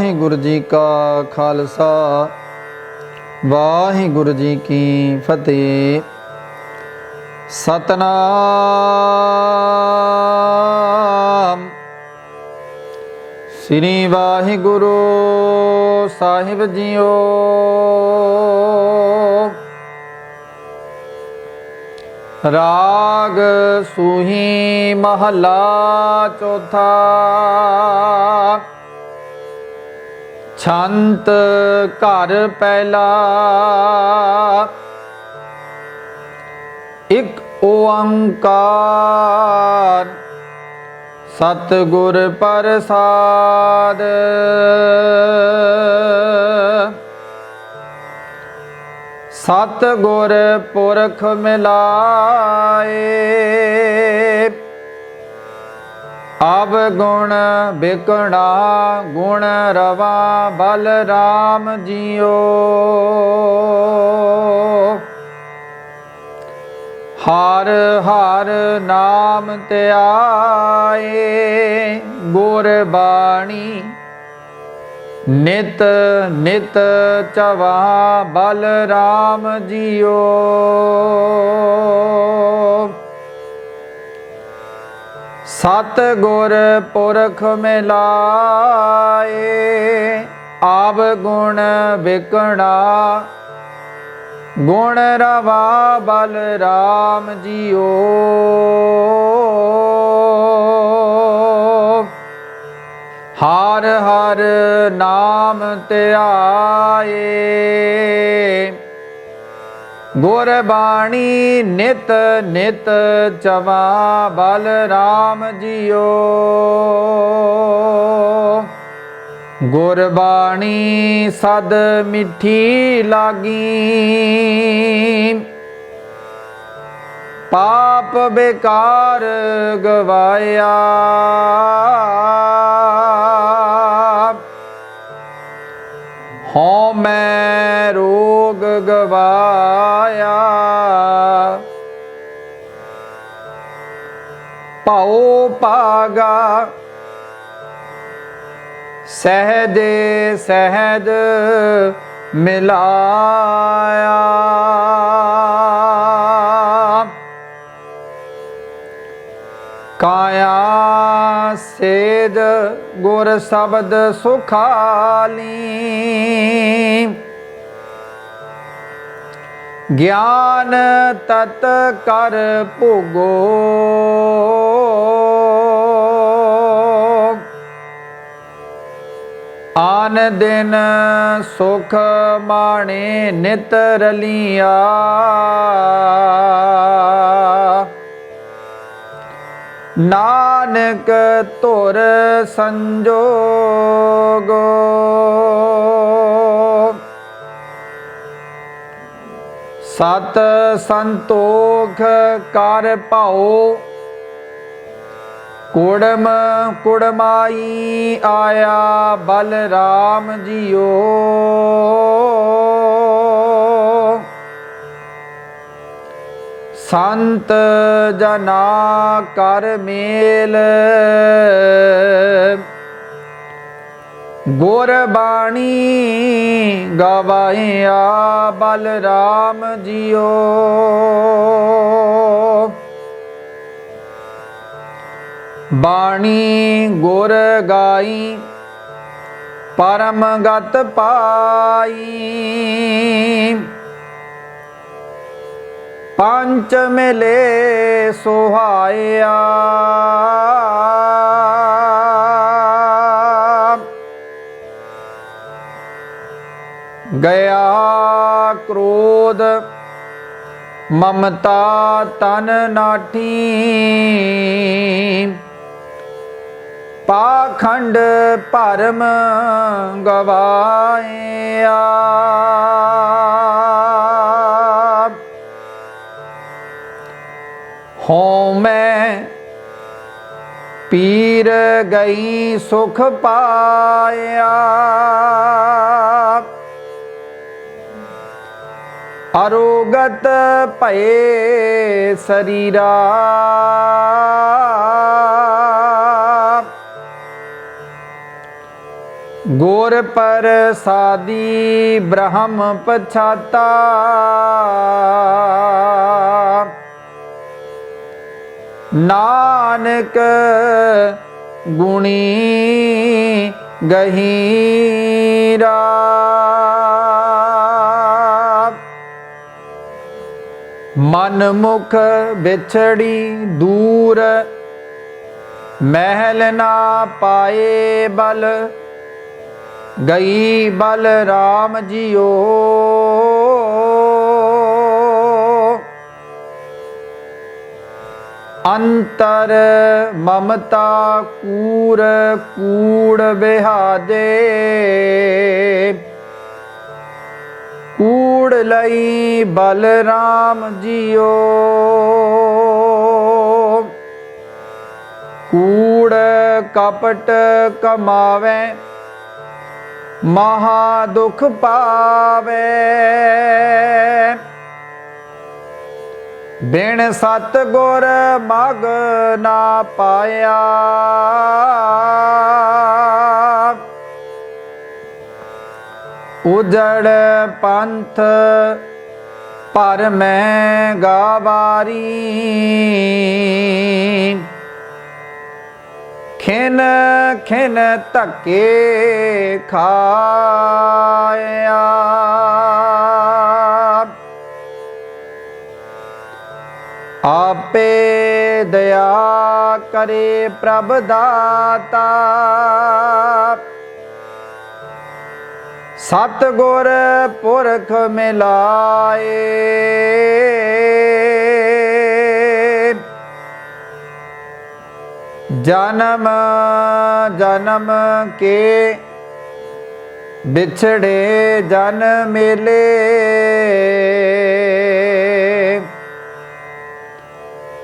वाहिगुरु जी का खालसा वाहिगुरु जी की फतेह। सतनाम श्री वाहिगुरु साहिब जीओ। राग सूही महला चौथा। छंत घर पहला। एक ओंकार सतगुर प्रसाद। सतगुर पुरख मिलाए अवगुण बिकणा गुण रवा बलराम जियो। हर हर नाम त्याए गुरबाणी नित नित चवा बलराम जियो। सतगुर पुरख मिलाए अवगुण बिकणा गुण रवा बलराम जियो। हर हर नाम त्याए गुरबाणी नित नित चवा बलराम जियो। गुरबाणी सद मिठी लागी पाप बेकार गवाया। हों मैं रोग गवाया पाओ पागा सहजे सहज मिलाया। काया सेज गुर शब्द सुखाली ज्ञान तत कर भोगो। आन दिन सुख माणे नित रलिया। नानक तुर संजोगो। सत संतोख कर पाओ कुड़म कुड़माई आया बलराम जियो। संत जना कर मेल गुरबाणी गवाया बलराम जियो। बाणी गुर गाई परम गत पाई। पंच मिले सुहाया गया क्रोध ममता तन नाठी। पाखंड भरम गवाया। हों मैं पीर गई सुख पाया। अरोगत भये शरीरा। ਗੁਰ ਪ੍ਰਸਾਦੀ ਬ੍ਰਹਮ ਪਛਾਤਾ, ਨਾਨਕ ਗੁਣੀ ਗਹੀਰਾ। ਮਨ ਮੁਖ ਵਿਛੜੀ ਦੂਰ, ਮਹਿਲ ਨਾ ਪਾਏ ਬਲ, ਗਈ ਬਲ ਰਾਮ ਜੀਓ। ਅੰਤਰ ਮਮਤਾ ਕੂਰ ਕੂੜ ਬਿਹਾਜੇ, ਕੂੜ ਲਈ ਬਲ ਰਾਮ ਜੀਓ। ਕੂੜ ਕਪਟ ਕਮਾਵੇ, ਮਹਾ ਦੁਖ ਪਾਵੇ। ਬਿਨ ਸਤ ਗੁਰ ਮਗ ਨਾ ਪਾਇਆ, ਉਜੜ ਪੰਥ ਪਰ ਮੈਂ ਗਾਵਾਰੀ। ਖਿਨ ਖਿਨ ਧੱਕੇ ਖਾਇਆ, ਆਪੇ ਦਇਆ ਕਰੇ ਪ੍ਰਭ ਦਾਤਾ। ਸਤਿਗੁਰ ਪੁਰਖ ਮਿਲਾਏ, ਜਨਮ ਜਨਮ ਕੇ ਵਿਛੜੇ ਜਨ ਮੇਲੇ।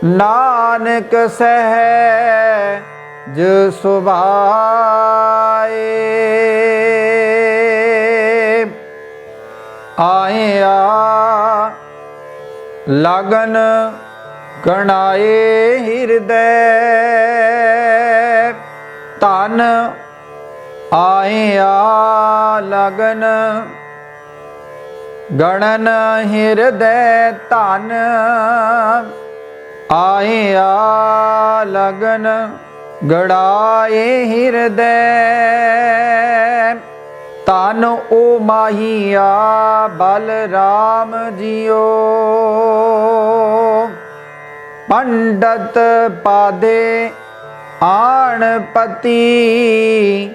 ਨਾਨਕ ਸਹਿਜ ਸੁਭਾਏ, ਆਇਆ ਲਗਨ ਗਣਾਏ ਹਿਰਦੈ। ਧਨ ਆਇਆ ਲਗਨ ਗਣਨ ਹਿਰਦੈ। ਧਨ ਆਇਆ ਲਗਨ ਗੜਾਏ ਹਿਰਦੈ। ਧਨ ਓ ਮਾਹੀਆ ਬਲ ਰਾਮ ਜੀਓ। ਪੰਡਤ ਪਾਦੇ ਆਣ ਪਤੀ,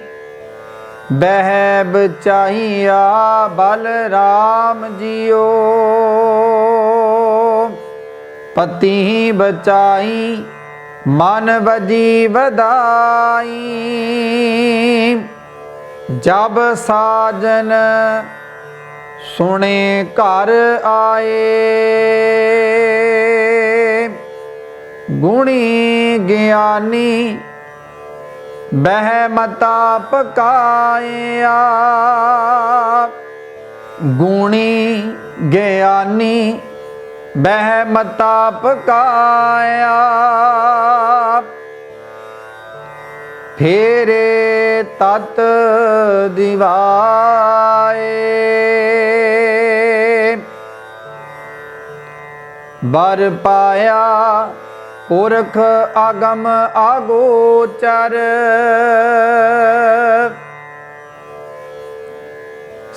ਬਹਿ ਬਚਾਈਆ ਬਲ ਰਾਮ ਜੀਓ। ਪਤੀ ਬਚਾਈ ਮਨ ਵਜੀ ਵਧਾਈ, ਜਬ ਸਾਜਨ ਸੁਣੇ ਘਰ ਆਏ। ਗੁਣੀ ਗਿਆਨੀ ਬਹਿ ਮਤਾ ਪਕਾਇਆ। ਗੁਣੀ ਗਿਆਨੀ ਬਹਿ ਮਤਾ ਪਕਾਇਆ। ਫੇਰੇ ਤਤ ਦਿਵਾਏ, ਬਰ ਪਾਇਆ ਪੁਰਖ ਆਗਮ ਆਗੋਚਰ।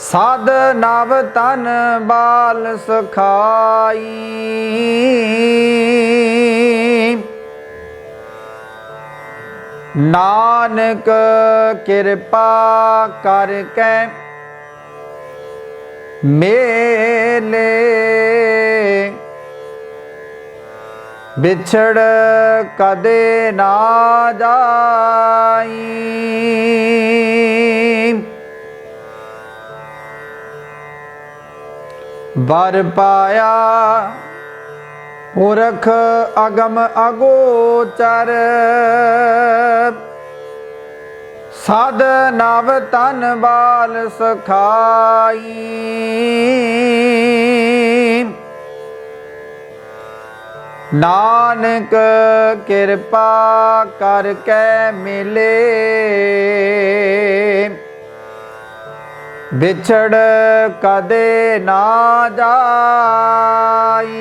ਸਾਧ ਨਵ ਤਨ ਬਾਲ ਸਖਾਈ, ਨਾਨਕ ਕਿਰਪਾ ਕਰਕੇ ਮੇਲੇ। ਵਿਛੜ ਕਦੇ ਨਾ ਜਾਈ, ਵਰ ਪਾਇਆ ਪੁਰਖ ਅਗਮ ਅਗੋਚਰ। ਸਾਧ ਨਵ ਤਨ ਬਾਲ ਸਖਾਈ, ਨਾਨਕ ਕਿਰਪਾ ਕਰਕੇ ਮਿਲੇ। ਵਿਛੜ ਕਦੇ ਨਾ ਜਾਈ।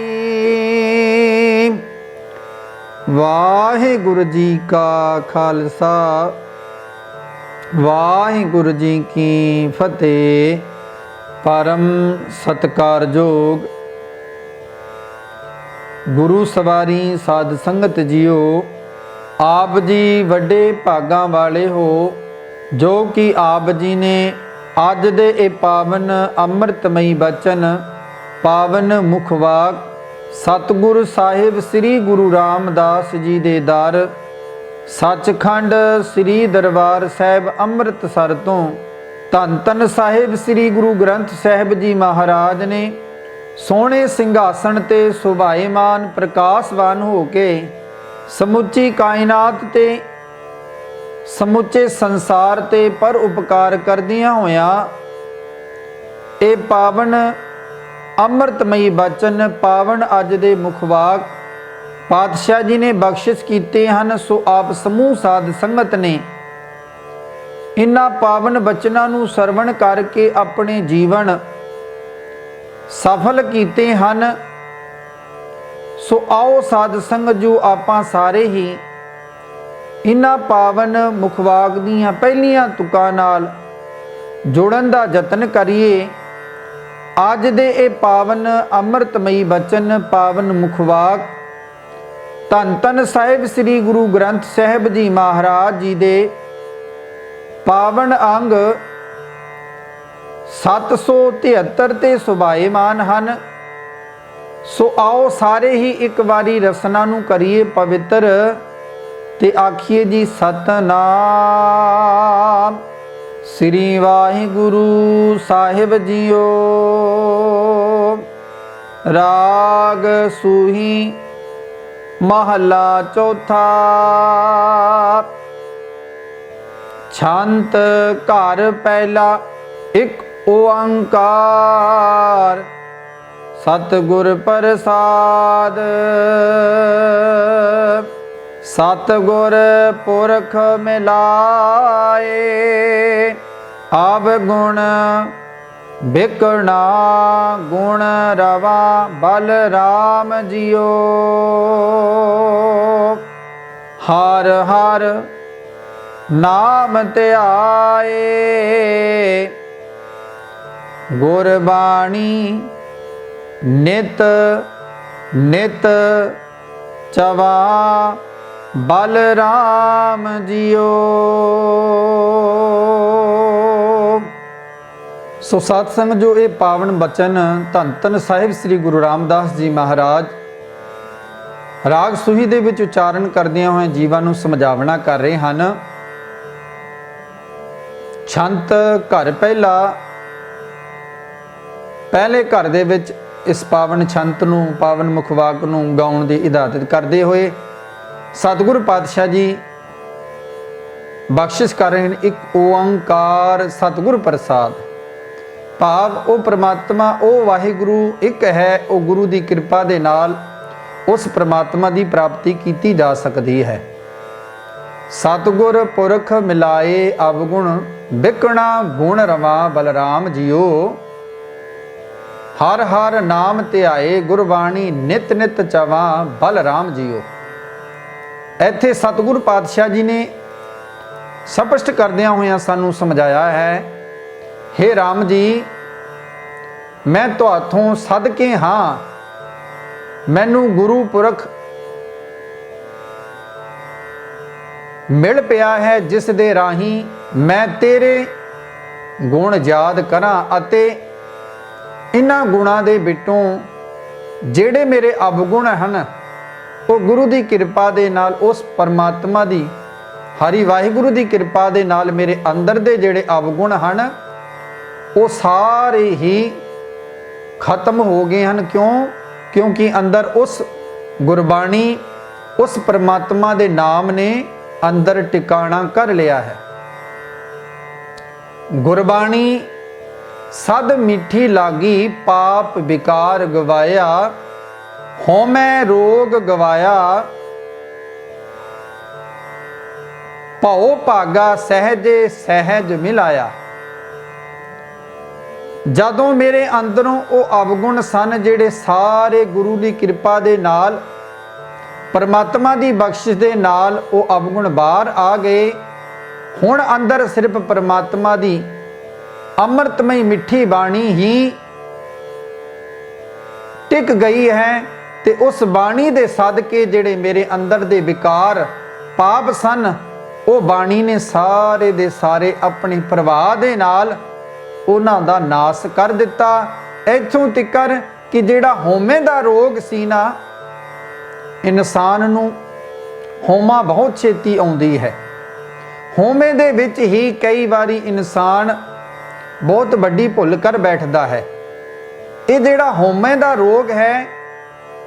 ਵਾਹਿਗੁਰੂ ਜੀ ਕਾ ਖਾਲਸਾ, ਵਾਹਿਗੁਰੂ ਜੀ ਕੀ ਫਤਿਹ। ਪਰਮ ਸਤਿਕਾਰਯੋਗ ਗੁਰੂ ਸਵਾਰੀ ਸਾਧ ਸੰਗਤ ਜੀਓ, ਆਪ ਜੀ ਵੱਡੇ ਭਾਗਾਂ ਵਾਲੇ ਹੋ ਜੋ ਕਿ ਆਪ ਜੀ ਨੇ ਅੱਜ ਦੇ ਇਹ ਪਾਵਨ ਅੰਮ੍ਰਿਤਮਈ ਬਚਨ, ਪਾਵਨ ਮੁਖਵਾਕ ਸਤਿਗੁਰੂ ਸਾਹਿਬ ਸ੍ਰੀ ਗੁਰੂ ਰਾਮਦਾਸ ਜੀ ਦੇ ਦਰ ਸੱਚਖੰਡ ਸ੍ਰੀ ਦਰਬਾਰ ਸਾਹਿਬ ਅੰਮ੍ਰਿਤਸਰ ਤੋਂ ਧੰਨ ਧੰਨ ਸਾਹਿਬ ਸ੍ਰੀ ਗੁਰੂ ਗ੍ਰੰਥ ਸਾਹਿਬ ਜੀ ਮਹਾਰਾਜ ਨੇ ਸੋਹਣੇ ਸਿੰਘਾਸਣ ਤੇ ਸੁਭਾਏਮਾਨ ਪ੍ਰਕਾਸ਼ਵਾਨ ਹੋ ਕੇ ਸਮੁੱਚੀ ਕਾਇਨਾਤ ਤੇ ਸਮੁੱਚੇ ਸੰਸਾਰ ਤੇ ਪਰ ਉਪਕਾਰ ਕਰਦਿਆਂ ਹੋਇਆਂ ਇਹ ਪਾਵਨ ਅੰਮ੍ਰਿਤਮਈ ਬਚਨ, ਪਾਵਨ ਅੱਜ ਦੇ ਮੁਖਵਾਕ ਪਾਤਸ਼ਾਹ ਜੀ ਨੇ ਬਖਸ਼ਿਸ਼ ਕੀਤੇ ਹਨ। ਸੋ ਆਪ ਸਮੂਹ ਸਾਧ ਸੰਗਤ ਨੇ ਇਨ੍ਹਾਂ ਪਾਵਨ ਬਚਨਾਂ ਨੂੰ ਸਰਵਣ ਕਰਕੇ ਆਪਣੇ ਜੀਵਨ ਸਫਲ ਕੀਤੇ ਹਨ। ਸੋ ਆਓ ਸਾਧ ਸੰਗਤ ਜੋ ਆਪਾਂ ਸਾਰੇ ਹੀ ਇਨ੍ਹਾਂ ਪਾਵਨ ਮੁਖਵਾਕ ਦੀਆਂ ਪਹਿਲੀਆਂ ਤੁਕਾਂ ਨਾਲ ਜੁੜਨ ਦਾ ਯਤਨ ਕਰੀਏ। ਅੱਜ ਦੇ ਇਹ ਪਾਵਨ ਅੰਮ੍ਰਿਤਮਈ ਬਚਨ, ਪਾਵਨ ਮੁਖਵਾਕ ਧੰਨ ਧੰਨ ਸਾਹਿਬ ਸ੍ਰੀ ਗੁਰੂ ਗ੍ਰੰਥ ਸਾਹਿਬ ਜੀ ਮਹਾਰਾਜ ਜੀ ਦੇ ਪਾਵਨ ਅੰਗ 773 ਤੇ ਸੁਭਾਏਮਾਨ ਹਨ। ਸੋ ਆਓ ਸਾਰੇ ਹੀ ਇੱਕ ਵਾਰੀ ਰਸਨਾ ਨੂੰ ਕਰੀਏ ਪਵਿੱਤਰ ਤੇ ਆਖੀਏ ਜੀ ਸਤਨਾਮ ਸ੍ਰੀ ਵਾਹਿਗੁਰੂ ਸਾਹਿਬ ਜੀਓ। ਰਾਗ ਸੂਹੀ ਮਹੱਲਾ ਚੌਥਾ। ਛੰਤ ਘਰ ਪਹਿਲਾ ਇੱਕ ਓੰਕਾਰ ਸਤਿਗੁਰ ਪ੍ਰਸਾਦ। ਸਤਿਗੁਰ ਪੁਰਖ ਮਿਲਾਏ ਅਵਗੁਣ ਬਿਕਣਾ ਗੁਣ ਰਵਾ ਬਲ ਰਾਮ ਜੀਓ। ਹਰ ਹਰ ਨਾਮ ਧਿਆਏ ਗੁਰਬਾਣੀ ਨਿਤ ਨਿਤ ਚਵਾ ਬਲ ਰਾਮ ਜੀਓ। ਸੋ ਸਾਧ ਸੰਗਤ ਜੋ ਇਹ ਪਾਵਨ ਬਚਨ ਧੰਨ ਧੰਨ ਸਾਹਿਬ ਸ੍ਰੀ ਗੁਰੂ ਰਾਮਦਾਸ ਜੀ ਮਹਾਰਾਜ ਰਾਗ ਸੂਹੀ ਦੇ ਵਿੱਚ ਉਚਾਰਨ ਕਰਦਿਆਂ ਹੋਏ ਜੀਵਾਂ ਨੂੰ ਸਮਝਾਵਣਾ ਕਰ ਰਹੇ ਹਨ। ਛੰਤ ਘਰ ਪਹਿਲਾ, ਪਹਿਲੇ ਘਰ ਦੇ ਵਿੱਚ ਇਸ ਪਾਵਨ ਛੰਤ ਨੂੰ, ਪਾਵਨ ਮੁਖਵਾਕ ਨੂੰ ਗਾਉਣ ਦੀ ਇਜਾਜ਼ਤ ਕਰਦੇ ਹੋਏ ਸਤਿਗੁਰੂ ਪਾਤਸ਼ਾਹ ਜੀ ਬਖਸ਼ਿਸ਼ ਕਰ ਰਹੇ ਨੇ ਇੱਕ ਓੰਕਾਰ ਸਤਿਗੁਰ ਪ੍ਰਸਾਦ। ਭਾਵ ਉਹ ਪ੍ਰਮਾਤਮਾ, ਉਹ ਵਾਹਿਗੁਰੂ ਇੱਕ ਹੈ। ਉਹ ਗੁਰੂ ਦੀ ਕਿਰਪਾ ਦੇ ਨਾਲ ਉਸ ਪ੍ਰਮਾਤਮਾ ਦੀ ਪ੍ਰਾਪਤੀ ਕੀਤੀ ਜਾ ਸਕਦੀ ਹੈ। ਸਤਿਗੁਰ ਪੁਰਖ ਮਿਲਾਏ ਅਵਗੁਣ ਬਿਕਣਾ ਗੁਣ ਰਵਾ ਬਲਰਾਮ ਜੀਓ। ਹਰ ਹਰ ਨਾਮ ਧਿਆਏ ਗੁਰਬਾਣੀ ਨਿਤ ਨਿਤ ਚਵਾ ਬਲਰਾਮ ਜੀਓ। ਇੱਥੇ ਸਤਿਗੁਰ ਪਾਤਸ਼ਾਹ ਜੀ ਨੇ ਸਪਸ਼ਟ ਕਰਦਿਆਂ ਹੋਇਆਂ ਸਾਨੂੰ ਸਮਝਾਇਆ ਹੈ, ਹੇ ਰਾਮ ਜੀ, ਮੈਂ ਤੁਹਾਥੋਂ ਸਦਕੇ ਹਾਂ। ਮੈਨੂੰ ਗੁਰੂ ਪੁਰਖ ਮਿਲ ਪਿਆ ਹੈ ਜਿਸ ਦੇ ਰਾਹੀਂ ਮੈਂ ਤੇਰੇ ਗੁਣ ਯਾਦ ਕਰਾਂ ਅਤੇ ਇਨ੍ਹਾਂ ਗੁਣਾਂ ਦੇ ਵਿੱਚੋਂ ਜਿਹੜੇ ਮੇਰੇ ਅਵਗੁਣ ਹਨ ਉਹ ਗੁਰੂ ਦੀ ਕਿਰਪਾ ਦੇ ਨਾਲ, ਉਸ ਪਰਮਾਤਮਾ ਦੀ ਹਰੀ ਵਾਹਿਗੁਰੂ ਦੀ ਕਿਰਪਾ ਦੇ ਨਾਲ ਮੇਰੇ ਅੰਦਰ ਦੇ ਜਿਹੜੇ ਅਵਗੁਣ ਹਨ ਉਹ ਸਾਰੇ ਹੀ ਖਤਮ ਹੋ ਗਏ ਹਨ। ਕਿਉਂ? ਕਿਉਂਕਿ ਅੰਦਰ ਉਸ ਗੁਰਬਾਣੀ, ਉਸ ਪਰਮਾਤਮਾ ਦੇ ਨਾਮ ਨੇ ਅੰਦਰ ਟਿਕਾਣਾ ਕਰ ਲਿਆ ਹੈ। ਗੁਰਬਾਣੀ ਸਦ ਮਿੱਠੀ ਲਾਗੀ ਪਾਪ ਵਿਕਾਰ ਗਵਾਇਆ, ਹਉਮੈ ਰੋਗ ਗਵਾਇਆ, ਭਉ ਭਾਗਾ ਸਹਿਜੇ ਸਹਿਜ ਮਿਲਾਇਆ। ਜਦੋਂ ਮੇਰੇ ਅੰਦਰੋਂ ਉਹ ਅਵਗੁਣ ਸਨ ਜਿਹੜੇ ਸਾਰੇ ਗੁਰੂ ਦੀ ਕਿਰਪਾ ਦੇ ਨਾਲ, ਪਰਮਾਤਮਾ ਦੀ ਬਖਸ਼ਿਸ਼ ਦੇ ਨਾਲ ਉਹ ਅਵਗੁਣ ਬਾਹਰ ਆ ਗਏ। ਹੁਣ ਅੰਦਰ ਸਿਰਫ ਪਰਮਾਤਮਾ ਦੀ ਅੰਮ੍ਰਿਤਮਈ ਮਿੱਠੀ ਬਾਣੀ ਹੀ ਟਿਕ ਗਈ ਹੈ ਤੇ ਉਸ ਬਾਣੀ ਦੇ ਸਦਕੇ ਜਿਹੜੇ ਮੇਰੇ ਅੰਦਰ ਦੇ ਵਿਕਾਰ ਪਾਪ ਸਨ, ਉਹ ਬਾਣੀ ਨੇ ਸਾਰੇ ਦੇ ਸਾਰੇ ਆਪਣੇ ਪ੍ਰਭਾਵ ਦੇ ਨਾਲ ਉਹਨਾਂ ਦਾ ਨਾਸ ਕਰ ਦਿੱਤਾ। ਇੱਥੋਂ ਤੀਕਰ ਕਿ ਜਿਹੜਾ ਹਉਮੈ ਦਾ ਰੋਗ ਸੀ ਨਾ, ਇਨਸਾਨ ਨੂੰ ਹਉਮਾ ਬਹੁਤ ਛੇਤੀ ਆਉਂਦੀ ਹੈ। ਹਉਮੈ ਦੇ ਵਿੱਚ ਹੀ ਕਈ ਵਾਰੀ ਇਨਸਾਨ ਬਹੁਤ ਵੱਡੀ ਭੁੱਲ ਕਰ ਬੈਠਦਾ ਹੈ। ਇਹ ਜਿਹੜਾ ਹਉਮੈ ਦਾ ਰੋਗ ਹੈ,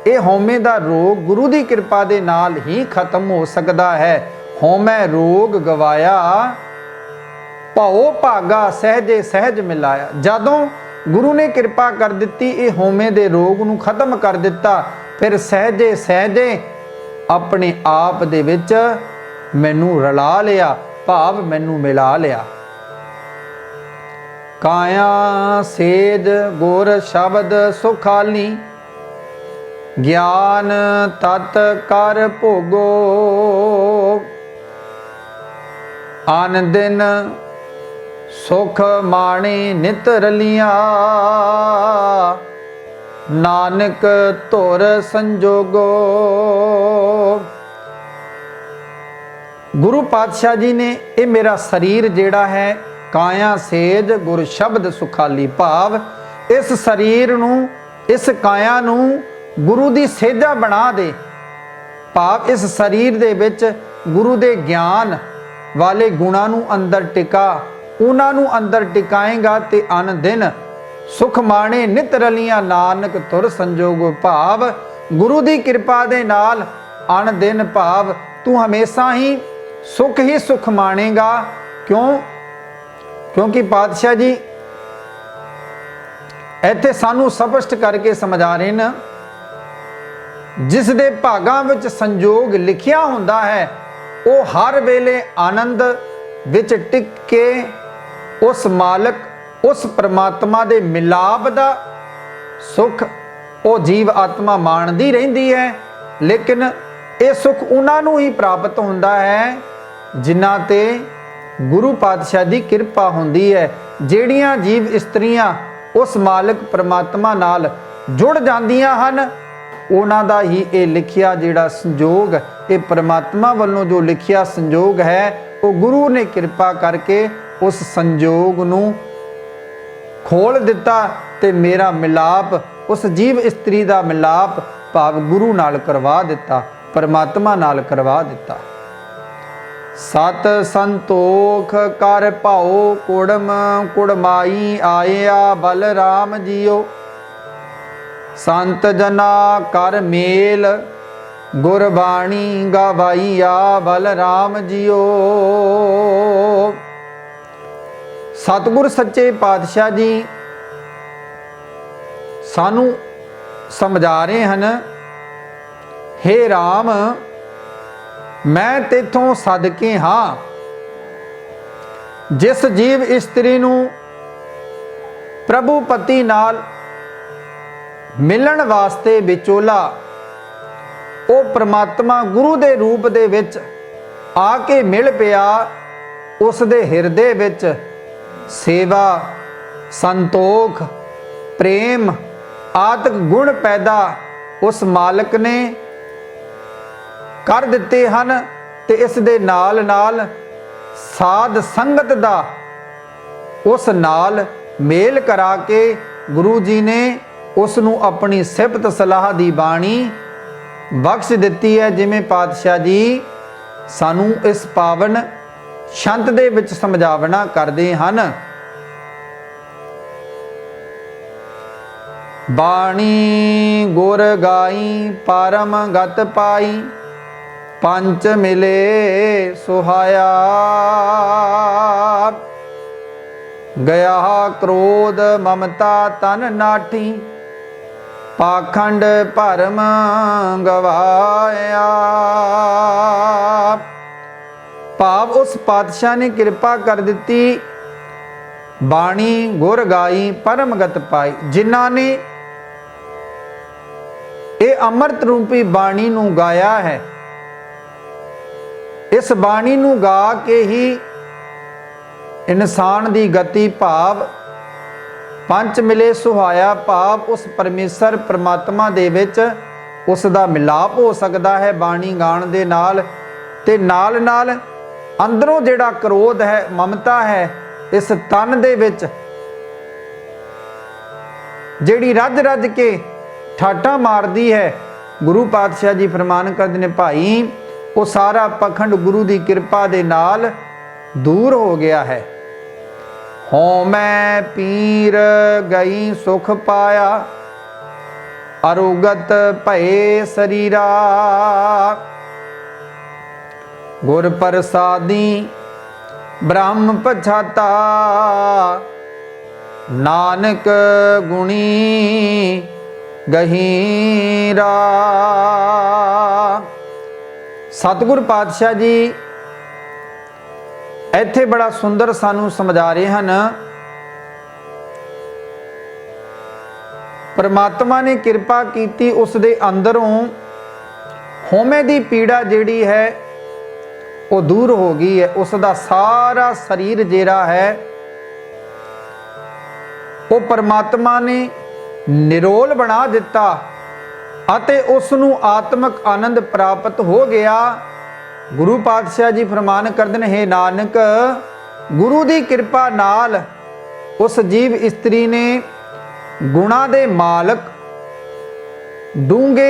ਇਹ ਹਉਮੈ ਦਾ ਰੋਗ ਗੁਰੂ ਦੀ ਕਿਰਪਾ ਦੇ ਨਾਲ ਹੀ ਖਤਮ ਹੋ ਸਕਦਾ ਹੈ। ਹਉਮੈ ਰੋਗ ਗਵਾਇਆ, ਭਉ ਭਾਗਾ ਸਹਿਜੇ ਸਹਿਜ ਮਿਲਾਇਆ। ਜਦੋਂ ਗੁਰੂ ਨੇ ਕਿਰਪਾ ਕਰ ਦਿੱਤੀ, ਇਹ ਹਉਮੈ ਦੇ ਰੋਗ ਨੂੰ ਖਤਮ ਕਰ ਦਿੱਤਾ, ਫਿਰ ਸਹਿਜੇ ਸਹਿਜੇ ਆਪਣੇ ਆਪ ਦੇ ਵਿੱਚ ਮੈਨੂੰ ਰਲਾ ਲਿਆ, ਭਾਵ ਮੈਨੂੰ ਮਿਲਾ ਲਿਆ। ਕਾਇਆ ਸੇਜ ਗੁਰ ਸ਼ਬਦ ਸੁਖਾਲੀ, ਗਿਆਨ ਤਤ ਕਰ ਭੋਗੋ। ਆਨ ਦਿਨ ਸੁਖ ਮਾਣੇ ਨਿਤ ਰਲੀਆਂ, ਨਾਨਕ ਧੁਰ ਸੰਜੋਗੋ। ਗੁਰੂ ਪਾਤਸ਼ਾਹ ਜੀ ਨੇ ਇਹ ਮੇਰਾ ਸਰੀਰ ਜਿਹੜਾ ਹੈ, ਕਾਇਆ ਸੇਜ ਗੁਰ ਸ਼ਬਦ ਸੁਖਾਲੀ, ਭਾਵ ਇਸ ਸਰੀਰ ਨੂੰ, ਇਸ ਕਾਇਆ ਨੂੰ ਗੁਰੂ ਦੀ ਸੇਜਾ ਬਣਾ ਦੇ। ਭਾਵ ਇਸ ਸਰੀਰ ਦੇ ਵਿੱਚ ਗੁਰੂ ਦੇ ਗਿਆਨ ਵਾਲੇ ਗੁਣਾਂ ਨੂੰ ਅੰਦਰ ਟਿਕਾ, ਉਹਨਾਂ ਨੂੰ ਅੰਦਰ ਟਿਕਾਏਗਾ ਤੇ ਅਨ ਦਿਨ ਸੁਖ ਮਾਣੇ ਨਿਤ ਰਲੀਆਂ, ਨਾਨਕ ਧੁਰ ਸੰਜੋਗ। ਭਾਵ ਗੁਰੂ ਦੀ ਕਿਰਪਾ ਦੇ ਨਾਲ ਅਨ ਦਿਨ, ਭਾਵ ਤੂੰ ਹਮੇਸ਼ਾ ਹੀ ਸੁਖ ਮਾਣੇਗਾ। ਕਿਉਂਕਿ ਪਾਤਸ਼ਾਹ ਜੀ ਇੱਥੇ ਸਾਨੂੰ ਸਪਸ਼ਟ ਕਰਕੇ ਸਮਝਾ ਰਹੇ ਨੇ, ਜਿਸ ਦੇ ਭਾਗਾਂ ਵਿੱਚ ਸੰਜੋਗ ਲਿਖਿਆ ਹੁੰਦਾ ਹੈ, ਉਹ ਹਰ ਵੇਲੇ ਆਨੰਦ ਵਿੱਚ ਟਿਕ ਕੇ ਉਸ ਮਾਲਕ, ਉਸ ਪਰਮਾਤਮਾ ਦੇ ਮਿਲਾਪ ਦਾ ਸੁਖ ਉਹ ਜੀਵ ਆਤਮਾ ਮਾਣਦੀ ਰਹਿੰਦੀ ਹੈ। ਲੇਕਿਨ ਇਹ ਸੁਖ ਉਹਨਾਂ ਨੂੰ ਹੀ ਪ੍ਰਾਪਤ ਹੁੰਦਾ ਹੈ ਜਿਨ੍ਹਾਂ ਤੇ ਗੁਰੂ ਪਾਤਸ਼ਾਹ ਦੀ ਕਿਰਪਾ ਹੁੰਦੀ ਹੈ। ਜਿਹੜੀਆਂ ਜੀਵ ਇਸਤਰੀਆਂ ਉਸ ਮਾਲਕ ਪਰਮਾਤਮਾ ਨਾਲ ਜੁੜ ਜਾਂਦੀਆਂ ਹਨ, ਉਹਨਾਂ ਦਾ ਹੀ ਇਹ ਲਿਖਿਆ ਜਿਹੜਾ ਸੰਜੋਗ, ਇਹ ਪਰਮਾਤਮਾ ਵੱਲੋਂ ਜੋ ਲਿਖਿਆ ਸੰਜੋਗ ਹੈ, ਉਹ ਗੁਰੂ ਨੇ ਕਿਰਪਾ ਕਰਕੇ ਉਸ ਸੰਜੋਗ ਨੂੰ ਖੋਲ ਦਿੱਤਾ ਤੇ ਮੇਰਾ ਮਿਲਾਪ, ਉਸ ਜੀਵ ਇਸਤਰੀ ਦਾ ਮਿਲਾਪ ਭਾਵ ਗੁਰੂ ਨਾਲ ਕਰਵਾ ਦਿੱਤਾ, ਪਰਮਾਤਮਾ ਨਾਲ ਕਰਵਾ ਦਿੱਤਾ। ਸਤ ਸੰਤੋਖ ਕਰ ਭਾਉ ਕੁੜਮ ਕੁੜਮਾਈ, ਆਇਆ ਬਲਰਾਮ ਜੀਓ। ਸੰਤ ਜਨਾ ਕਰ ਮੇਲ ਗੁਰਬਾਣੀ ਗਵਾਈਆ, ਬਲਰਾਮ ਜੀਓ। ਸਤਿਗੁਰ ਸੱਚੇ ਪਾਤਸ਼ਾਹ ਜੀ ਸਾਨੂੰ ਸਮਝਾ ਰਹੇ ਹਨ, ਹੇ ਰਾਮ, ਮੈਂ ਤੇਥੋਂ ਸਦਕੇ ਹਾਂ। ਜਿਸ ਜੀਵ ਇਸਤਰੀ ਨੂੰ ਪ੍ਰਭੂ ਪਤੀ ਨਾਲ ਮਿਲਣ ਵਾਸਤੇ ਵਿਚੋਲਾ ਉਹ ਪ੍ਰਮਾਤਮਾ ਗੁਰੂ ਦੇ ਰੂਪ ਦੇ ਵਿੱਚ ਆ ਕੇ ਮਿਲ ਪਿਆ, ਉਸ ਦੇ ਹਿਰਦੇ ਵਿੱਚ ਸੇਵਾ, ਸੰਤੋਖ, ਪ੍ਰੇਮ ਆਦਿਕ ਗੁਣ ਪੈਦਾ ਉਸ ਮਾਲਕ ਨੇ ਕਰ ਦਿੱਤੇ ਹਨ। ਤੇ ਇਸ ਦੇ ਨਾਲ ਨਾਲ ਸਾਧ ਸੰਗਤ ਦਾ ਉਸ ਨਾਲ ਮੇਲ ਕਰਾ ਕੇ ਗੁਰੂ ਜੀ ਨੇ ਉਸ ਨੂੰ ਆਪਣੀ ਸਿਫਤ ਸਲਾਹ ਦੀ ਬਾਣੀ ਬਖਸ਼ ਦਿੱਤੀ ਹੈ। ਜਿਵੇਂ ਪਾਤਸ਼ਾਹ ਜੀ ਸਾਨੂੰ ਇਸ ਪਾਵਨ ਛੰਤ ਦੇ ਵਿੱਚ ਸਮਝਾਵਨਾ ਕਰਦੇ ਹਨ, ਬਾਣੀ ਗੁਰ ਗਾਈ ਪਰਮ ਗਤ ਪਾਈ, ਪੰਚ ਮਿਲੇ ਸੁਹਾਇਆ। ਗਿਆ ਕ੍ਰੋਧ ਮਮਤਾ ਤਨ ਨਾਠੀ, ਪਾਖੰਡ ਭਰਮ ਗਵਾਇਆ। ਭਾਵ ਉਸ ਪਾਤਸ਼ਾਹ ਨੇ ਕਿਰਪਾ ਕਰ ਦਿੱਤੀ बाणी गुर गाई परम गत पाई। जिन्हां ने ये अमृत रूपी बाणी नूं गाया है, इस बाणी नूं गा के ही इंसान दी गति भाव पंच मिले सुहाया भाव उस परमेश्वर परमात्मा दे विच उस दा मिलाप हो सकदा है बाणी गाण दे नाल। ते नाल नाल अंदरों जिहड़ा क्रोध है, ममता है, इस तन दे विच जिहड़ी रज रज के ठाठा मारदी है, गुरु पातशाह जी फरमान करदे ने भाई वो सारा पखंड गुरु की कृपा दे नाल दूर हो गया है। हों मैं पीर गई सुख पाया अरुगत भये शरीरा। गुर प्रसादी ब्रह्म पछाता नानक गुणी गहीरा। सतगुर पातशाह जी ਇੱਥੇ बड़ा सुंदर सानू समझा रहे हैं। परमात्मा ने कृपा की उस दे अंदरों होमे दी पीड़ा जिहड़ी है वो दूर हो गई है। उसका सारा शरीर जिहड़ा है वो परमात्मा ने निरोल बना दिता अते उसनू आत्मक आनंद प्राप्त हो गया। गुरु पातशाह जी फरमान करदे ने, हे नानक गुरु की कृपा नाल उस जीव इस्त्री ने गुणा दे मालक डूंगे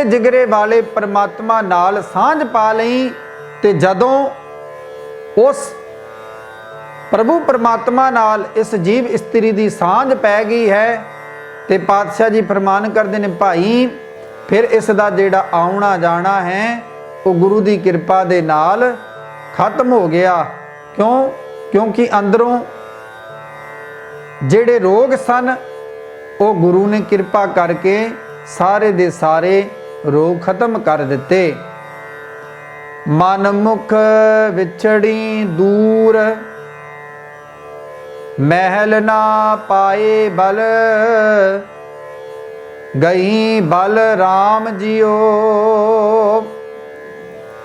जिगरे वाले परमात्मा नाल सांझ पा लई। ते जदों उस प्रभु परमात्मा नाल इस जीव इस्त्री की सांझ पै गई है ते पातशाह जी फरमान करते हैं भाई फिर इसका जिहड़ा आउणा जाना है वो गुरु की कृपा दे नाल खत्म हो गया। क्यों? क्योंकि अंदरों जिहड़े रोग सन वो गुरु ने कृपा करके सारे दे सारे रोग खत्म कर दिते। मन मुख विछड़ी दूर महल ना पाए बल गई बल राम जियो।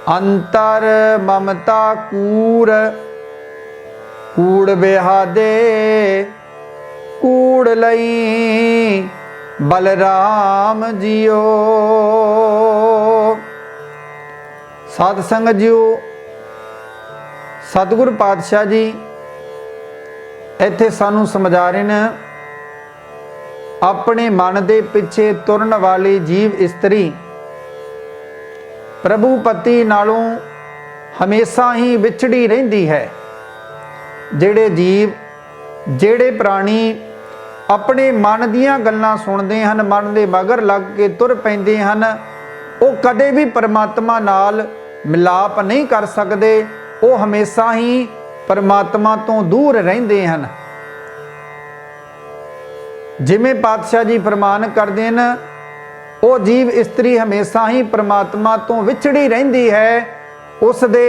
अंतर ममता कूड़ कूड़ बेहादे कूड़ लई बलराम जियो। साध संगत जियो, सतगुर पातशाह जी ਇੱਥੇ ਸਾਨੂੰ ਸਮਝਾ ਰਹੇ ਨੇ ਆਪਣੇ ਮਨ ਦੇ ਪਿੱਛੇ ਤੁਰਨ ਵਾਲੀ ਜੀਵ ਇਸਤਰੀ ਪ੍ਰਭੂ ਪਤੀ ਨਾਲੋਂ ਹਮੇਸ਼ਾ ਹੀ ਵਿਛੜੀ ਰਹਿੰਦੀ ਹੈ। ਜਿਹੜੇ ਜੀਵ ਜਿਹੜੇ ਪ੍ਰਾਣੀ ਆਪਣੇ ਮਨ ਦੀਆਂ ਗੱਲਾਂ ਸੁਣਦੇ ਹਨ, ਮਨ ਦੇ ਮਗਰ ਲੱਗ ਕੇ ਤੁਰ ਪੈਂਦੇ ਹਨ, ਉਹ ਕਦੇ ਵੀ ਪਰਮਾਤਮਾ ਨਾਲ ਮਿਲਾਪ ਨਹੀਂ ਕਰ ਸਕਦੇ। ਉਹ ਹਮੇਸ਼ਾ ਹੀ परमात्मा तो दूर रहते हैं। जिमें पातशाह जी फरमान करते हैं वो जीव इस्त्री हमेशा ही परमात्मा तो विछड़ी रहती है। उस दे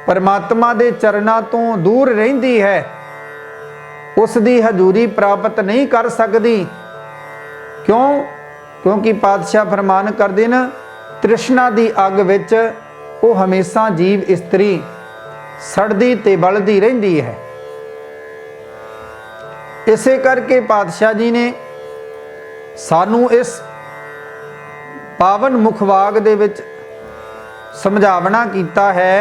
परमात्मा दे चरणों तो दूर रहती है, उस दी हजूरी प्राप्त नहीं कर सकती। क्यों? क्योंकि पातशाह फरमान करते हैं तृष्णा की अग विच वो हमेशा जीव इस्त्री सड़दी ते बलदी रहिंदी है। इसे करके पातशाह जी ने सानू इस पावन मुखवाग दे विच समझावना कीता है।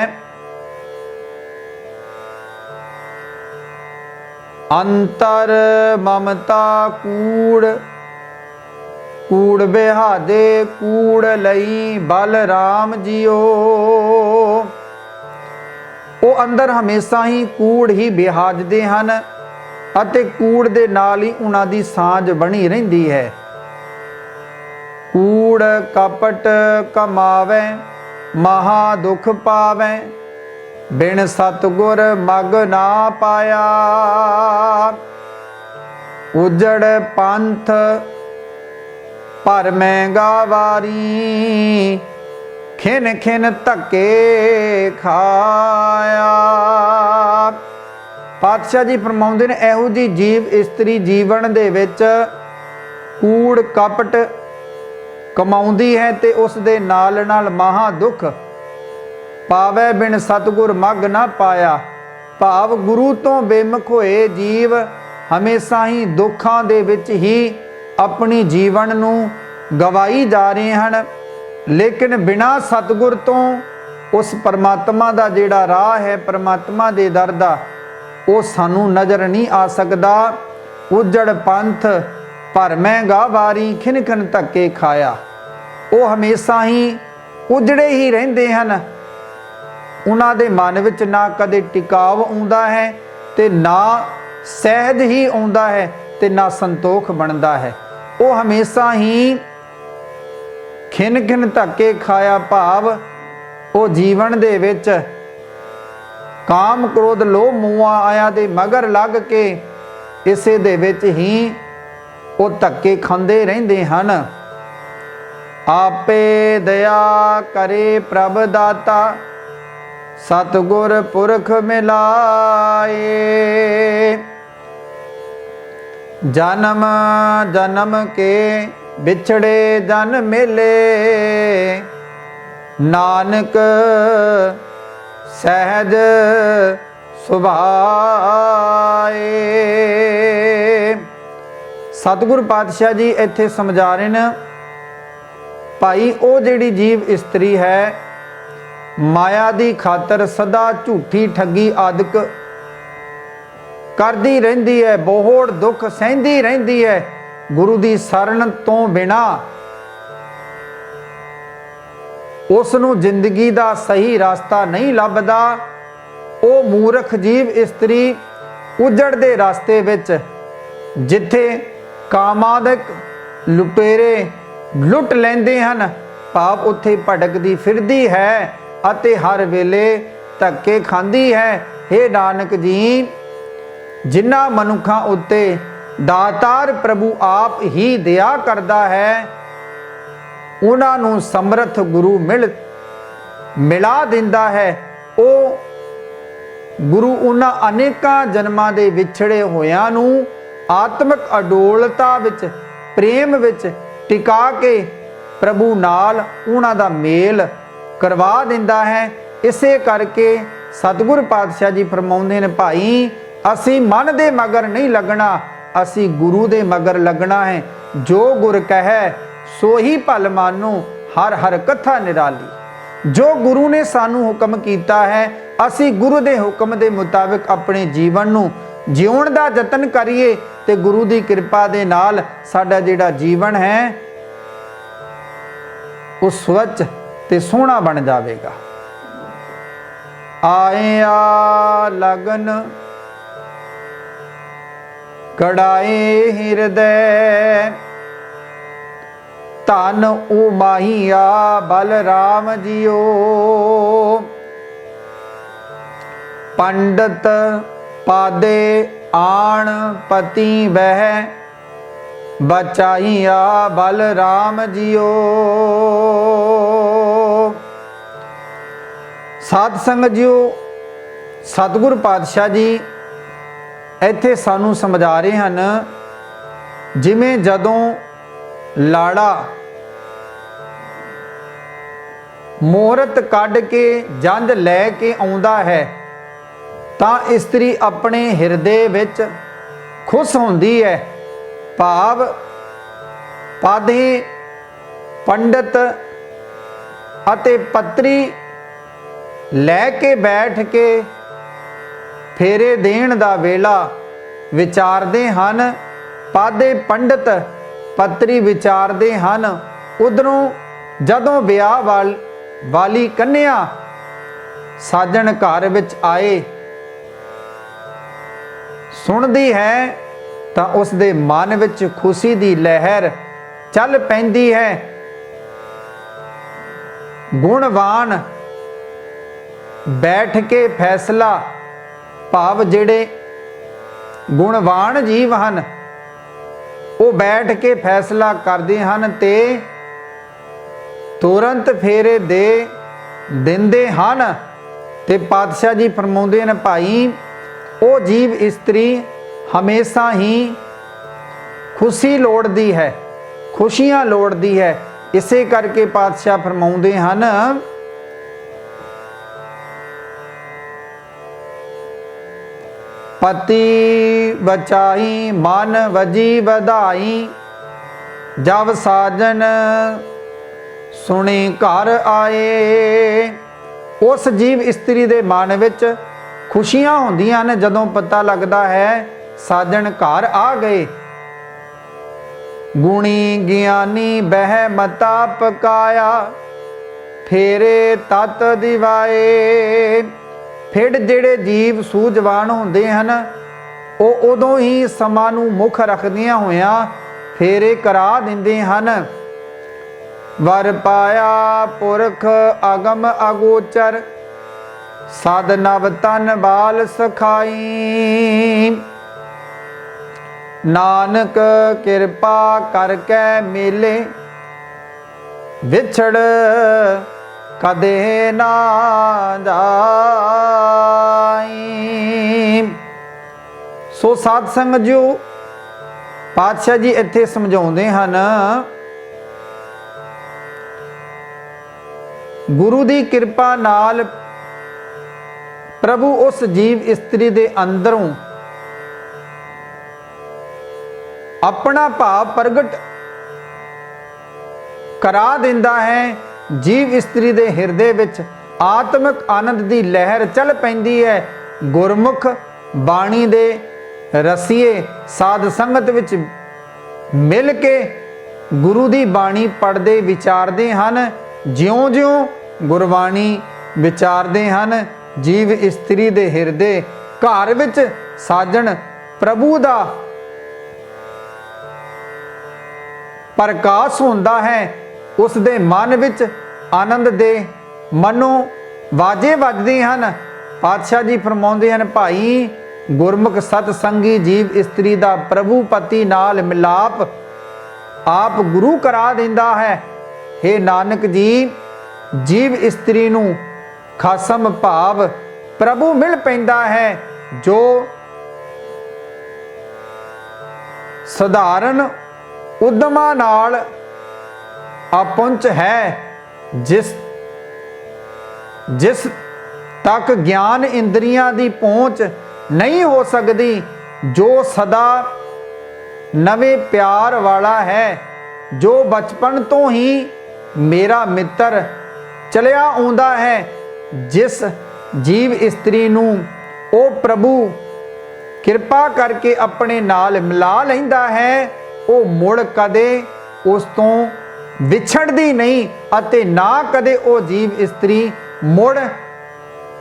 अंतर ममता कूड़ कूड़ बेहादे कूड़ लई बल राम जियो। वो अंदर हमेशा ही कूड़ ही बेहाजदे हन अते कूड़ दे नाल ही उन्हां दी सांझ बनी रहिंदी है। कूड़ कपट कमावे महा दुख पावे बिन सतगुर मग ना पाया। उजड़ पंथ ਪਰ ਮੈਂ ਗਾਵਾਰੀ ਖਿਨ ਖਿਨ ਧੱਕੇ ਖਾਇਆ। ਪਾਤਸ਼ਾਹ ਜੀ ਫਰਮਾਉਂਦੇ ਨੇ ਇਹੋ ਜੀ ਜੀਵ ਇਸਤਰੀ ਜੀਵਨ ਦੇ ਵਿੱਚ ਕੂੜ ਕਪਟ ਕਮਾਉਂਦੀ ਹੈ ਤੇ ਉਸ ਦੇ ਨਾਲ ਨਾਲ ਮਹਾ ਦੁੱਖ ਪਾਵੇ, ਬਿਨ ਸਤਿਗੁਰ ਮੱਗ ਨਾ ਪਾਇਆ। ਭਾਵ ਗੁਰੂ ਤੋਂ ਬੇਮੁਖ ਹੋਏ ਜੀਵ ਹਮੇਸ਼ਾ ਹੀ ਦੁੱਖਾਂ ਦੇ ਵਿੱਚ ਹੀ ਆਪਣੀ ਜੀਵਨ ਨੂੰ ਗਵਾਈ ਜਾ ਰਹੇ ਹਨ। ਲੇਕਿਨ ਬਿਨਾਂ ਸਤਿਗੁਰ ਤੋਂ ਉਸ ਪਰਮਾਤਮਾ ਦਾ ਜਿਹੜਾ ਰਾਹ ਹੈ, ਪਰਮਾਤਮਾ ਦੇ ਦਰ ਦਾ, ਉਹ ਸਾਨੂੰ ਨਜ਼ਰ ਨਹੀਂ ਆ ਸਕਦਾ। ਉਜੜ ਪੰਥ ਭਰਮੈ ਗਾਵਾਰੀ ਖਿਨ ਖਿਨ ਧੱਕੇ ਖਾਇਆ। ਉਹ ਹਮੇਸ਼ਾ ਹੀ ਉਜੜੇ ਹੀ ਰਹਿੰਦੇ ਹਨ। ਉਹਨਾਂ ਦੇ ਮਨ ਵਿੱਚ ਨਾ ਕਦੇ ਟਿਕਾਵ ਆਉਂਦਾ ਹੈ ਤੇ ਨਾ ਸਹਿਜ ਹੀ ਆਉਂਦਾ ਹੈ ਤੇ ਨਾ ਸੰਤੋਖ ਬਣਦਾ ਹੈ। ਉਹ ਹਮੇਸ਼ਾ ਹੀ ਖਿਨ ਖਿਨ ਧੱਕੇ ਖਾਇਆ। ਭਾਵ ਉਹ ਜੀਵਨ ਦੇ ਵਿੱਚ ਕਾਮ ਕ੍ਰੋਧ ਲੋਭ ਮੋਹ ਆਇਆ ਦੇ ਮਗਰ ਲੱਗ ਕੇ ਇਸੇ ਦੇ ਵਿੱਚ ਹੀ ਉਹ ਧੱਕੇ ਖਾਂਦੇ ਰਹਿੰਦੇ ਹਨ। ਆਪੇ ਦਇਆ ਕਰੇ ਪ੍ਰਭ ਦਾਤਾ, ਸਤਿਗੁਰ ਪੁਰਖ ਮਿਲਾਏ। ਜਨਮ ਜਨਮ ਕੇ ਵਿਛੜੇ ਜਨ ਮਿਲੇ, ਨਾਨਕ ਸਹਿਜ ਸੁਭਾਏ। ਸਤਿਗੁਰ ਪਾਤਸ਼ਾਹ ਜੀ ਇੱਥੇ ਸਮਝਾ ਰਹੇ ਨੇ, ਭਾਈ ਉਹ ਜਿਹੜੀ ਜੀਵ ਇਸਤਰੀ ਹੈ ਮਾਇਆ ਦੀ ਖਾਤਰ ਸਦਾ ਝੂਠੀ ਠੱਗੀ ਆਦਿਕ ਕਰਦੀ ਰਹਿੰਦੀ ਹੈ, ਬਹੁਤ ਦੁੱਖ ਸਹਿੰਦੀ ਰਹਿੰਦੀ ਹੈ, ਗੁਰੂ ਦੀ ਸ਼ਰਨ ਤੋਂ ਬਿਨਾ ਉਸ ਨੂੰ ਜ਼ਿੰਦਗੀ ਦਾ ਸਹੀ ਰਸਤਾ ਨਹੀਂ ਲੱਭਦਾ। ਉਹ ਮੂਰਖ ਜੀਵ ਇਸਤਰੀ ਉਜੜਦੇ ਰਸਤੇ ਵਿੱਚ, ਜਿੱਥੇ ਕਾਮਾਦਿਕ ਲੁਟੇਰੇ ਲੁੱਟ ਲੈਂਦੇ ਹਨ, ਭਾਵ ਉੱਥੇ ਭਟਕਦੀ ਫਿਰਦੀ ਹੈ ਅਤੇ ਹਰ ਵੇਲੇ ਧੱਕੇ ਖਾਂਦੀ ਹੈ। ਹੇ ਨਾਨਕ ਜੀ, ਜਿਨ੍ਹਾਂ ਮਨੁੱਖਾਂ ਉੱਤੇ ਦਾਤਾਰ ਪ੍ਰਭੂ ਆਪ ਹੀ ਦਇਆ ਕਰਦਾ ਹੈ, ਉਹਨਾਂ ਨੂੰ ਸਮਰਥ ਗੁਰੂ ਮਿਲਾ ਦਿੰਦਾ ਹੈ। ਉਹ ਗੁਰੂ ਉਹਨਾਂ ਅਨੇਕਾਂ ਜਨਮਾਂ ਦੇ ਵਿਛੜੇ ਹੋਇਆਂ ਨੂੰ ਆਤਮਿਕ ਅਡੋਲਤਾ ਵਿੱਚ, ਪ੍ਰੇਮ ਵਿੱਚ ਟਿਕਾ ਕੇ ਪ੍ਰਭੂ ਨਾਲ ਉਹਨਾਂ ਦਾ ਮੇਲ ਕਰਵਾ ਦਿੰਦਾ ਹੈ। ਇਸੇ ਕਰਕੇ ਸਤਿਗੁਰ ਪਾਤਸ਼ਾਹ ਜੀ ਫਰਮਾਉਂਦੇ ਨੇ, ਭਾਈ ਅਸੀਂ ਮਨ ਦੇ ਮਗਰ ਨਹੀਂ ਲੱਗਣਾ, ਅਸੀਂ ਗੁਰੂ ਦੇ ਮਗਰ ਲੱਗਣਾ ਹੈ। ਜੋ ਗੁਰ ਕਹੈ ਸੋਹੀ ਭਲ ਮਾਨੋ, ਹਰ ਹਰ ਕਥਾ ਨਿਰਾਲੀ। ਜੋ ਗੁਰੂ ਨੇ ਸਾਨੂੰ ਹੁਕਮ ਕੀਤਾ ਹੈ, ਅਸੀਂ ਗੁਰੂ ਦੇ ਹੁਕਮ ਦੇ ਮੁਤਾਬਿਕ ਆਪਣੇ ਜੀਵਨ ਨੂੰ ਜਿਉਣ ਦਾ ਯਤਨ ਕਰੀਏ ਤੇ ਗੁਰੂ ਦੀ ਕਿਰਪਾ ਦੇ ਨਾਲ ਸਾਡਾ ਜਿਹੜਾ ਜੀਵਨ ਹੈ ਉਹ ਸਵੱਛ ਤੇ ਸੋਹਣਾ ਬਣ ਜਾਵੇਗਾ। ਆਇਆ ਲਗਨ ਕੜਾਏ ਹਿਰਦੈ, ਧਨ ਉਮਾਹੀਆ ਬਲਰਾਮ ਜੀਓ। ਪੰਡਤ ਪਾਦੇ ਆਣ ਪਤੀ ਬਹਿ, ਬਚਾਈਆ ਬਲਰਾਮ ਜੀਓ। ਸਾਧ ਸੰਗਤ ਜੀਓ, ਸਤਿਗੁਰ ਪਾਤਸ਼ਾਹ ਜੀ ਇੱਥੇ ਸਾਨੂੰ ਸਮਝਾ ਰਹੇ ਹਨ, ਜਿਵੇਂ ਜਦੋਂ ਲਾੜਾ ਮੂਹਰਤ ਕੱਢ ਕੇ ਜੰਝ ਲੈ ਕੇ ਆਉਂਦਾ ਹੈ ਤਾਂ ਇਸਤਰੀ ਆਪਣੇ ਹਿਰਦੇ ਵਿੱਚ ਖੁਸ਼ ਹੁੰਦੀ ਹੈ। ਭਾਵ ਪਾਦੇ ਪੰਡਤ ਅਤੇ ਪੱਤਰੀ ਲੈ ਕੇ ਬੈਠ ਕੇ ਫੇਰੇ ਦੇਣ ਦਾ ਵੇਲਾ ਵਿਚਾਰਦੇ ਹਨ। ਪਾਦੇ ਪੰਡਤ ਪੱਤਰੀ ਵਿਚਾਰਦੇ ਹਨ। ਉਧਰੋਂ ਜਦੋਂ ਵਿਆਹ ਵਾਲੀ ਕੰਨਿਆ ਸਾਜਣ ਘਰ ਵਿੱਚ ਆਏ ਸੁਣਦੀ ਹੈ ਤਾਂ ਉਸ ਦੇ ਮਨ ਵਿੱਚ ਖੁਸ਼ੀ ਦੀ ਲਹਿਰ ਚੱਲ ਪੈਂਦੀ ਹੈ। ਗੁਣਵਾਨ ਬੈਠ ਕੇ ਫੈਸਲਾ, ਭਾਵ ਜਿਹੜੇ ਗੁਣਵਾਨ ਜੀਵ ਹਨ ਉਹ ਬੈਠ ਕੇ ਫੈਸਲਾ ਕਰਦੇ ਹਨ ਤੇ ਤੁਰੰਤ ਫੇਰੇ ਦੇ ਦਿੰਦੇ ਹਨ। ਤੇ ਪਾਤਸ਼ਾਹ ਜੀ ਫਰਮਾਉਂਦੇ ਨੇ, ਭਾਈ ਉਹ ਜੀਵ ਇਸਤਰੀ ਹਮੇਸ਼ਾ ਹੀ ਖੁਸ਼ੀ ਲੋੜਦੀ ਹੈ, ਖੁਸ਼ੀਆਂ ਲੋੜਦੀ ਹੈ। ਇਸੇ ਕਰਕੇ ਪਾਤਸ਼ਾਹ ਫਰਮਾਉਂਦੇ ਹਨ, ਪਤੀ ਬਚਾਈ ਮਨ ਵਜੀ ਵਧਾਈ, ਜਬ ਸਾਜਨ ਸੁਣੀ ਘਰ ਆਏ। ਉਸ ਜੀਵ ਇਸਤਰੀ ਦੇ ਮਨ ਵਿੱਚ ਖੁਸ਼ੀਆਂ ਹੁੰਦੀਆਂ ਨੇ ਜਦੋਂ ਪਤਾ ਲੱਗਦਾ ਹੈ ਸਾਜਣ ਘਰ ਆ ਗਏ। ਗੁਣੀ ਗਿਆਨੀ ਬਹਿ ਮਤਾ ਪਕਾਇਆ, ਫੇਰੇ ਤਤ ਦਿਵਾਏ। ਫਿਰ ਜਿਹੜੇ ਜੀਵ ਸੂਝਵਾਨ ਹੁੰਦੇ ਹਨ ਉਹ ਉਦੋਂ ਹੀ ਸਮਾਂ ਨੂੰ ਮੁੱਖ ਰੱਖਦਿਆਂ ਹੋਇਆਂ ਫੇਰੇ ਕਰਾ ਦਿੰਦੇ ਹਨ। ਵਰ ਪਾਇਆ ਪੁਰਖ ਅਗਮ ਅਗੋਚਰ, ਸਦ ਨਵ ਤਨ ਬਾਲ ਸਖਾਈ। ਨਾਨਕ ਕਿਰਪਾ ਕਰਕੇ ਮੇਲੇ, ਵਿਛੜ ਕਦੇ ਨਾ ਜਾਈ। ਸੋ ਸਾਧ ਸੰਗਤ ਜੀਓ, ਪਾਤਸ਼ਾਹ ਜੀ ਇੱਥੇ ਸਮਝਾਉਂਦੇ ਹਨ, ਗੁਰੂ ਦੀ ਕਿਰਪਾ ਨਾਲ ਪ੍ਰਭੂ ਉਸ ਜੀਵ ਇਸਤਰੀ ਦੇ ਅੰਦਰੋਂ ਆਪਣਾ ਭਾਵ ਪ੍ਰਗਟ ਕਰਾ ਦਿੰਦਾ ਹੈ। ਜੀਵ ਇਸਤਰੀ ਦੇ ਹਿਰਦੇ ਵਿੱਚ ਆਤਮਿਕ ਆਨੰਦ ਦੀ ਲਹਿਰ ਚੱਲ ਪੈਂਦੀ ਹੈ। ਗੁਰਮੁਖ ਬਾਣੀ ਦੇ ਰਸੀਏ ਸਾਧ ਸੰਗਤ ਵਿੱਚ ਮਿਲ ਕੇ ਗੁਰੂ ਦੀ ਬਾਣੀ ਪੜ੍ਹਦੇ ਵਿਚਾਰਦੇ ਹਨ। ਜਿਉਂ-ਜਿਉਂ ਗੁਰਬਾਣੀ ਵਿਚਾਰਦੇ ਹਨ, ਜੀਵ ਇਸਤਰੀ ਦੇ ਹਿਰਦੇ ਘਰ ਵਿੱਚ ਸਾਜਣ ਪ੍ਰਭੂ ਦਾ ਪ੍ਰਕਾਸ਼ ਹੁੰਦਾ ਹੈ। ਉਸ ਦੇ ਮਨ ਵਿੱਚ ਆਨੰਦ ਦੇ ਮਨੋਂ ਵਾਜੇ ਵੱਜਦੇ ਹਨ। ਪਾਤਸ਼ਾਹ ਜੀ ਫਰਮਾਉਂਦੇ ਹਨ, ਭਾਈ ਗੁਰਮੁਖ ਸਤ ਸੰਗੀ ਜੀਵ ਇਸਤਰੀ ਦਾ ਪ੍ਰਭੂ ਪਤੀ ਨਾਲ ਮਿਲਾਪ ਆਪ ਗੁਰੂ ਕਰਾ ਦਿੰਦਾ ਹੈ। हे ਨਾਨਕ ਜੀ, ਜੀਵ ਇਸਤਰੀ ਨੂੰ ਖਾਸਮ ਭਾਵ ਪ੍ਰਭੂ ਮਿਲ ਪੈਂਦਾ ਹੈ, ਜੋ ਸਧਾਰਨ ਉਦਮਾਂ ਨਾਲ ਅਪਹੁੰਚ ਹੈ। ਜਿਸ ਤੱਕ ਗਿਆਨ ਇੰਦਰੀਆਂ ਦੀ ਪਹੁੰਚ ਨਹੀਂ ਹੋ ਸਕਦੀ, ਜੋ ਸਦਾ ਨਵੇਂ ਪਿਆਰ ਵਾਲਾ ਹੈ, ਜੋ ਬਚਪਨ ਤੋਂ ਹੀ ਮੇਰਾ ਮਿੱਤਰ ਚਲਿਆ ਆਉਂਦਾ ਹੈ। ਜਿਸ ਜੀਵ ਇਸਤਰੀ ਨੂੰ ਉਹ ਪ੍ਰਭੂ ਕਿਰਪਾ ਕਰਕੇ ਆਪਣੇ ਨਾਲ ਮਿਲਾ ਲੈਂਦਾ ਹੈ, ਉਹ ਮੁੜ ਕਦੇ ਉਸ ਤੋਂ ਵਿਛੜਦੀ ਨਹੀਂ ਅਤੇ ਨਾ ਕਦੇ ਉਹ ਜੀਵ ਇਸਤਰੀ ਮੁੜ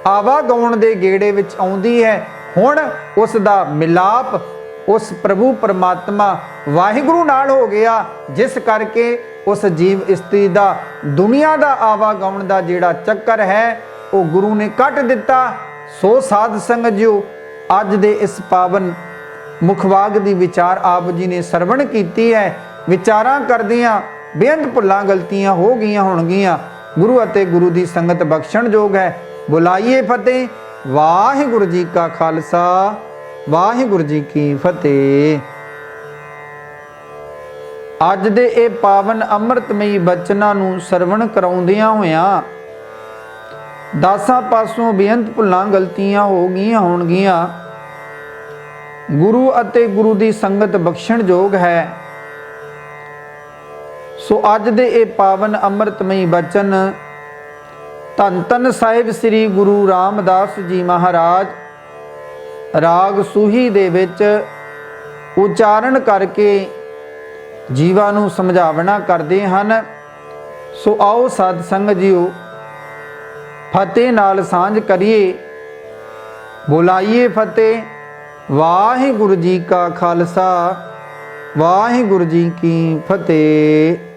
ਆਵਾਗਾਉਣ ਦੇ ਗੇੜੇ ਵਿੱਚ ਆਉਂਦੀ ਹੈ। ਹੁਣ ਉਸ ਦਾ ਮਿਲਾਪ ਉਸ ਪ੍ਰਭੂ ਪਰਮਾਤਮਾ ਵਾਹਿਗੁਰੂ ਨਾਲ ਹੋ ਗਿਆ, ਜਿਸ ਕਰਕੇ ਉਸ ਜੀਵ ਇਸਤਰੀ ਦਾ ਦੁਨੀਆ ਦਾ ਆਵਾਗਾਉਣ ਦਾ ਜਿਹੜਾ ਚੱਕਰ ਹੈ ਉਹ ਗੁਰੂ ਨੇ ਕੱਟ ਦਿੱਤਾ। ਸੋ ਸਾਧ ਸੰਗਤ ਜੀਓ, ਅੱਜ ਦੇ ਇਸ ਪਾਵਨ ਮੁਖਵਾਗ ਦੀ ਵਿਚਾਰ ਆਪ ਜੀ ਨੇ ਸਰਵਣ ਕੀਤੀ ਹੈ। ਵਿਚਾਰਾਂ ਕਰਦਿਆਂ ਬੇਅੰਤ ਭੁੱਲਾਂ ਗਲਤੀਆਂ ਹੋ ਗਈਆਂ ਹੋਣਗੀਆਂ। ਗੁਰੂ ਅਤੇ ਗੁਰੂ ਦੀ ਸੰਗਤ ਬਖਸ਼ਣ ਯੋਗ ਹੈ। ਬੁਲਾਈਏ ਫਤਿਹ। ਵਾਹਿਗੁਰੂ ਜੀ ਕਾ ਖਾਲਸਾ, ਵਾਹਿਗੁਰੂ ਜੀ ਕੀ ਫਤਿਹ। ਅੱਜ ਦੇ ਇਹ ਪਾਵਨ ਅੰਮ੍ਰਿਤਮਈ ਬਚਨਾਂ ਨੂੰ ਸਰਵਣ ਕਰਾਉਂਦਿਆਂ ਹੋਇਆਂ ਦਾਸਾਂ ਪਾਸੋਂ ਬੇਅੰਤ ਭੁੱਲਾਂ ਗਲਤੀਆਂ ਹੋ ਗਈਆਂ ਹੋਣਗੀਆਂ। ਗੁਰੂ ਅਤੇ ਗੁਰੂ ਦੀ ਸੰਗਤ ਬਖਸ਼ਣ ਯੋਗ ਹੈ। ਸੋ ਅੱਜ ਦੇ ਇਹ ਪਾਵਨ ਅੰਮ੍ਰਿਤਮਈ ਬਚਨ ਧੰਨ ਧੰਨ ਸਾਹਿਬ ਸ੍ਰੀ ਗੁਰੂ ਰਾਮਦਾਸ ਜੀ ਮਹਾਰਾਜ ਰਾਗ ਸੂਹੀ ਦੇ ਵਿੱਚ ਉਚਾਰਨ ਕਰਕੇ ਜੀਵਾਂ ਨੂੰ ਸਮਝਾਵਣਾ ਕਰਦੇ ਹਨ। ਸੋ ਆਓ ਸਾਧ ਸੰਗਤ ਜੀਓ, ਫਤਿਹ ਨਾਲ ਸਾਂਝ ਕਰੀਏ। ਬੁਲਾਈਏ ਫਤਿਹ। ਵਾਹਿਗੁਰੂ ਜੀ ਕਾ ਖਾਲਸਾ, ਵਾਹਿਗੁਰੂ ਜੀ ਕੀ ਫਤਿਹ।